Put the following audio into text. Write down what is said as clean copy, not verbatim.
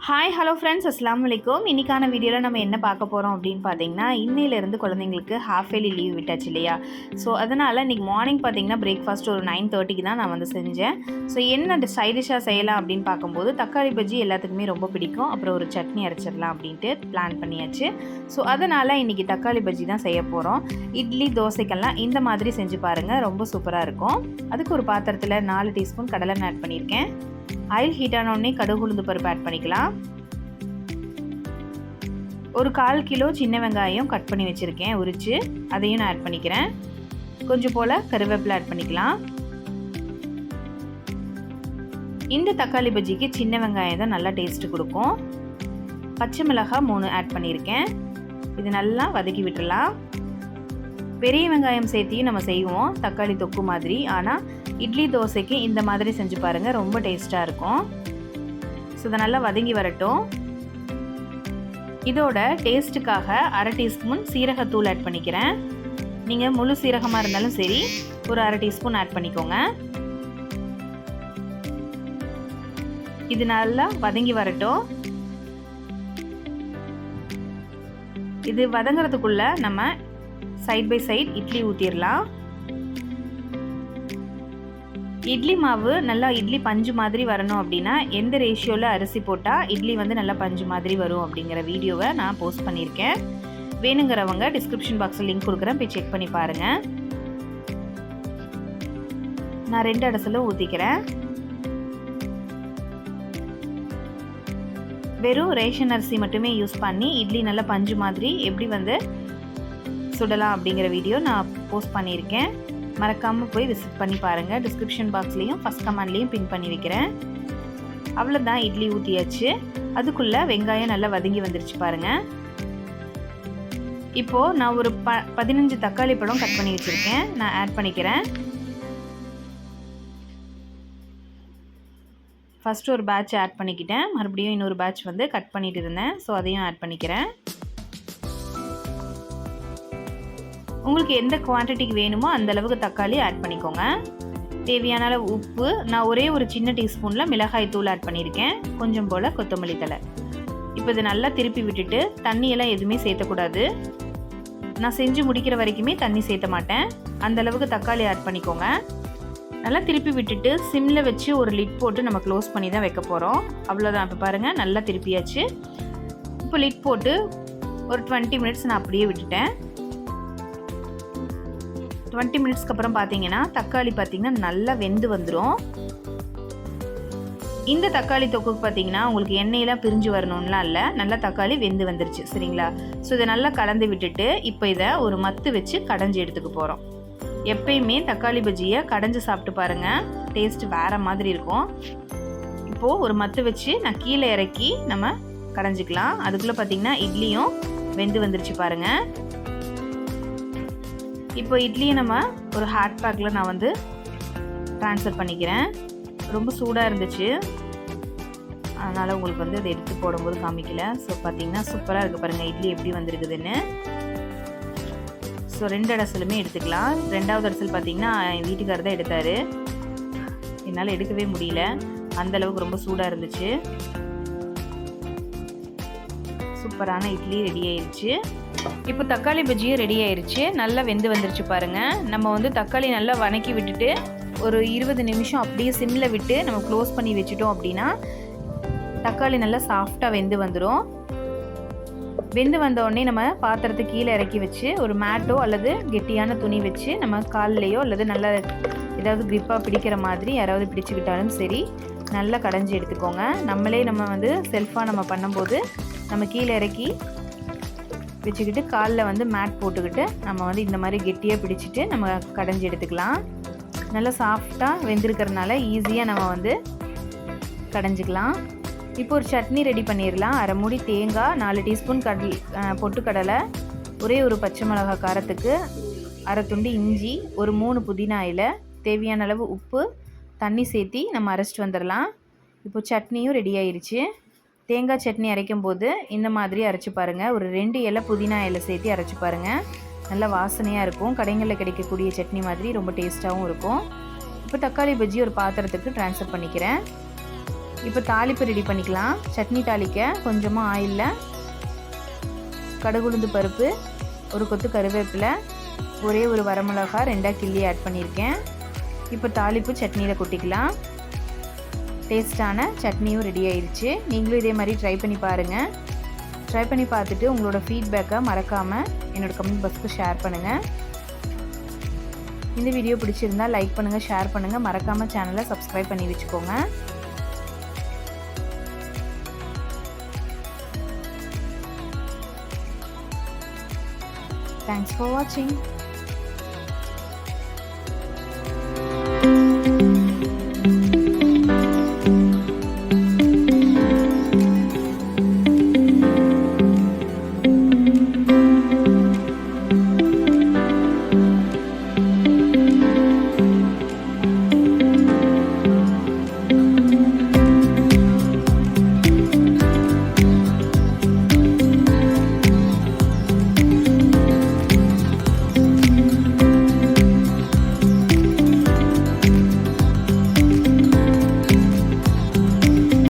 Hi hello friends, அஸ்ஸலாமு அலைக்கும். இன்றைக்கான வீடியோவில் நம்ம என்ன பார்க்க போகிறோம் அப்படின்னு பார்த்தீங்கன்னா, இன்னையிலேருந்து குழந்தைங்களுக்கு ஹாஃப் இயர்லி லீவ் விட்டாச்சு இல்லையா? ஸோ அதனால் இன்றைக்கி மார்னிங் பார்த்தீங்கன்னா பிரேக்ஃபாஸ்ட் ஒரு 9:30க்கு தான் நான் செஞ்சேன். ஸோ என்ன சைடிஷாக செய்யலாம் அப்படின்னு பார்க்கும்போது தக்காளி பஜ்ஜி எல்லாத்துக்குமே ரொம்ப பிடிக்கும். அப்புறம் ஒரு சட்னி அரைச்சிடலாம் அப்படின்ட்டு பிளான் பண்ணியாச்சு. ஸோ அதனால் இன்றைக்கி தக்காளி பஜ்ஜி தான் செய்ய போகிறோம். இட்லி தோசைக்கெல்லாம் இந்த மாதிரி செஞ்சு பாருங்கள், ரொம்ப சூப்பராக இருக்கும். அதுக்கு ஒரு பாத்திரத்தில் 4 டீஸ்பூன் கடலெண்ணெய் ஆட் பண்ணியிருக்கேன். ஆயில் ஹீட் ஆனோடனே கடுகு உளுந்து பருப்பு ஆட் பண்ணிக்கலாம். ஒரு 1/4 கிலோ சின்ன வெங்காயம் கட் பண்ணி வச்சுருக்கேன் உரித்து, அதையும் நான் ஆட் பண்ணிக்கிறேன். கொஞ்சம் போல் கருவேப்பிலை ஆட் பண்ணிக்கலாம். இந்த தக்காளி பஜ்ஜிக்கு சின்ன வெங்காயம் தான் நல்லா டேஸ்ட்டு கொடுக்கும். பச்சை மிளகாய் 3 ஆட் பண்ணியிருக்கேன். இது நல்லா வதக்கி விட்டுடலாம். பெரிய வெங்காயம் சேர்த்தியும் நம்ம செய்வோம் தக்காளி தொக்கு மாதிரி. ஆனால் இட்லி தோசைக்கு இந்த மாதிரி செஞ்சு பாருங்கள், ரொம்ப டேஸ்ட்டாக இருக்கும். ஸோ இதை நல்லா வதங்கி வரட்டும். இதோட டேஸ்ட்டுக்காக 1/2 டீஸ்பூன் சீரகத்தூள் ஆட் பண்ணிக்கிறேன். நீங்கள் முழு சீரகமாக இருந்தாலும் சரி, ஒரு 1/2 டீஸ்பூன் ஆட் பண்ணிக்கோங்க. இது நல்லா வதங்கி வரட்டும். இது வதங்கிறதுக்குள்ள நம்ம சைட் பை சைட் இட்லி ஊற்றிடலாம். இட்லி மாவு நல்லா இட்லி பஞ்சு மாதிரி வரணும் அப்படின்னா எந்த ரேஷியோவில் அரிசி போட்டால் இட்லி நல்லா பஞ்சு மாதிரி வரும் அப்படிங்கிற வீடியோவை நான் போஸ்ட் பண்ணியிருக்கேன். வேணுங்கிறவங்க டிஸ்கிரிப்ஷன் பாக்ஸில் லிங்க் கொடுக்குறேன், போய் செக் பண்ணி பாருங்கள். நான் 2 அடசலும் ஊற்றிக்கிறேன். வெறும் ரேஷன் அரிசி மட்டுமே யூஸ் பண்ணி இட்லி நல்லா பஞ்சு மாதிரி எப்படி சுடலாம் அப்படிங்கிற வீடியோ நான் போஸ்ட் பண்ணியிருக்கேன். மறக்காமல் போய் விசிட் பண்ணி பாருங்கள். டிஸ்கிரிப்ஷன் பாக்ஸ்லேயும் ஃபஸ்ட் கமெண்ட்லேயும் பின் பண்ணி வைக்கிறேன். அவ்வளோதான், இட்லி ஊற்றியாச்சு. அதுக்குள்ளே வெங்காயம் நல்லா வதங்கி வந்துருச்சு பாருங்கள். இப்போது நான் ஒரு 15 தக்காளி பழம் கட் பண்ணி வச்சுருக்கேன், நான் ஆட் பண்ணிக்கிறேன். ஃபஸ்ட்டு ஒரு பேட்ச் ஆட் பண்ணிக்கிட்டேன், மறுபடியும் இன்னொரு பேட்ச் கட் பண்ணிட்டு இருந்தேன். ஸோ அதையும் ஆட் பண்ணிக்கிறேன். உங்களுக்கு எந்த குவான்டிட்டிக்கு வேணுமோ அந்த அளவுக்கு தக்காளி ஆட் பண்ணிக்கோங்க. தேவையான அளவு உப்பு, நான் ஒரே ஒரு சின்ன டீஸ்பூனில் மிளகாய் தூள் ஆட் பண்ணியிருக்கேன். கொஞ்சம் போல் கொத்தமல்லி தழை. இப்போ இது நல்லா திருப்பி விட்டுட்டு, தண்ணியெல்லாம் எதுவுமே சேர்த்தக்கூடாது. நான் செஞ்சு முடிக்கிற வரைக்குமே தண்ணி சேர்த்த மாட்டேன். அந்தளவுக்கு தக்காளி ஆட் பண்ணிக்கோங்க. நல்லா திருப்பி விட்டுட்டு சிம்மில் வச்சு ஒரு லிட் போட்டு நம்ம க்ளோஸ் பண்ணி தான் வைக்க போகிறோம். அவ்வளோதான். இப்போ பாருங்கள், நல்லா திருப்பியாச்சு. இப்போ லிட் போட்டு ஒரு 20 மினிட்ஸ் நான் அப்படியே விட்டுட்டேன். 20 மினிட்ஸ்க்கு அப்புறம் பார்த்தீங்கன்னா தக்காளி நல்லா வெந்து வந்துடும். இந்த தக்காளி தொக்குக்கு பார்த்தீங்கன்னா உங்களுக்கு எண்ணெயெல்லாம் பிரிஞ்சு வரணும்லாம் இல்லை, நல்லா தக்காளி வெந்து வந்துருச்சு சரிங்களா? ஸோ இதை நல்லா கலந்து விட்டுட்டு இப்போ இதை ஒரு மத்து வச்சு கடைஞ்சி எடுத்துக்க போகிறோம். எப்பயுமே தக்காளி பஜ்ஜியை கடைஞ்சி சாப்பிட்டு பாருங்கள், டேஸ்ட் வேறு மாதிரி இருக்கும். இப்போது ஒரு மத்து வச்சு நான் கீழே இறக்கி நம்ம கடைஞ்சிக்கலாம். அதுக்குள்ளே பார்த்தீங்கன்னா இட்லியும் வெந்து வந்துருச்சு பாருங்கள். இப்போ இட்லியை நம்ம ஒரு ஹாட் பேக்கில் நான் ட்ரான்ஸ்ஃபர் பண்ணிக்கிறேன். ரொம்ப சூடாக இருந்துச்சு, அதனால் உங்களுக்கு அதை எடுத்து போடும்போது காமிக்கல. ஸோ பார்த்தீங்கன்னா சூப்பராக இருக்குது பாருங்கள் இட்லி எப்படி வந்திருக்குதுன்னு. ஸோ 2 அடசலுமே எடுத்துக்கலாம். 2வது அடசல் பார்த்தீங்கன்னா என் வீட்டுக்காரர் தான் எடுத்தார், என்னால் எடுக்கவே முடியல, அந்தளவுக்கு ரொம்ப சூடாக இருந்துச்சு. சூப்பரான இட்லி ரெடி ஆயிடுச்சு. இப்போ தக்காளி பஜ்ஜியும் ரெடி ஆயிடுச்சு, நல்லா வெந்து வந்துருச்சு பாருங்கள். நம்ம தக்காளி நல்லா வதக்கி விட்டுட்டு ஒரு 20 நிமிஷம் அப்படியே சிம்மில் விட்டு நம்ம க்ளோஸ் பண்ணி வச்சுட்டோம் அப்படின்னா தக்காளி நல்லா சாஃப்டாக வெந்து வந்துடும். வெந்து வந்தோடனே நம்ம பாத்திரத்தை கீழே இறக்கி வச்சு ஒரு மேட்டோ அல்லது கெட்டியான துணி வச்சு நம்ம கால்லையோ அல்லது நல்லா ஏதாவது க்ரிப்பாக பிடிக்கிற மாதிரி யாராவது பிடிச்சிக்கிட்டாலும் சரி நல்லா கடைஞ்சி எடுத்துக்கோங்க. நம்மளே நம்ம செல்ஃபாக நம்ம பண்ணும்போது நம்ம கீழே இறக்கி வச்சுக்கிட்டு காலில் மேட் போட்டுக்கிட்டு நம்ம இந்த மாதிரி கெட்டியாக பிடிச்சிட்டு நம்ம கடைஞ்சி எடுத்துக்கலாம். நல்லா சாஃப்டாக வெந்திருக்கிறதுனால ஈஸியாக நம்ம கடைஞ்சிக்கலாம். இப்போ ஒரு சட்னி ரெடி பண்ணிடலாம். 1/2 மூடி தேங்காய், 4 டீஸ்பூன் பொட்டுக்கடலை, ஒரே ஒரு பச்சை மிளகாய் காரத்துக்கு, 1/2 துண்டு இஞ்சி, ஒரு 3 புதினா இலை, தேவையான அளவு உப்பு, தண்ணி சேர்த்தி நம்ம அரைச்சிட்டு வந்துடலாம். இப்போ சட்னியும் ரெடி ஆயிடுச்சு. தேங்காய் சட்னி அரைக்கும் போது இந்த மாதிரி அரைச்சி பாருங்கள். ஒரு 2 இலை புதினா இலை சேர்த்து அரைச்சி பாருங்கள், நல்லா வாசனையாக இருக்கும். கடைகளில் கிடைக்கக்கூடிய சட்னி மாதிரி ரொம்ப டேஸ்ட்டாகவும் இருக்கும். இப்போ தக்காளி பஜ்ஜி ஒரு பாத்திரத்துக்கு ட்ரான்ஸ்ஃபர் பண்ணிக்கிறேன். இப்போ தாளிப்பு ரெடி பண்ணிக்கலாம். சட்னி தாளிக்க கொஞ்சமாக ஆயிலில் கடுகுளுந்து பருப்பு, ஒரு கொத்து கருவேப்பிலை, ஒரே ஒரு வரமிளகாய் 2 கிள்ளி ஆட் பண்ணியிருக்கேன். இப்போ தாளிப்பு சட்னியில் கொட்டிக்கலாம். டேஸ்டான சட்னியும் ரெடி ஆயிடுச்சு. நீங்களும் இதே மாதிரி ட்ரை பண்ணி பாருங்கள். ட்ரை பண்ணி பார்த்துட்டு உங்களோட ஃபீட்பேக்கை மறக்காமல் என்னோடய கமெண்ட் பாக்ஸ்க்கு ஷேர் பண்ணுங்கள். இந்த வீடியோ பிடிச்சிருந்தால் லைக் பண்ணுங்கள், ஷேர் பண்ணுங்கள். மறக்காமல் சேனலை சப்ஸ்கிரைப் பண்ணி வச்சுக்கோங்க. Thanks for watching.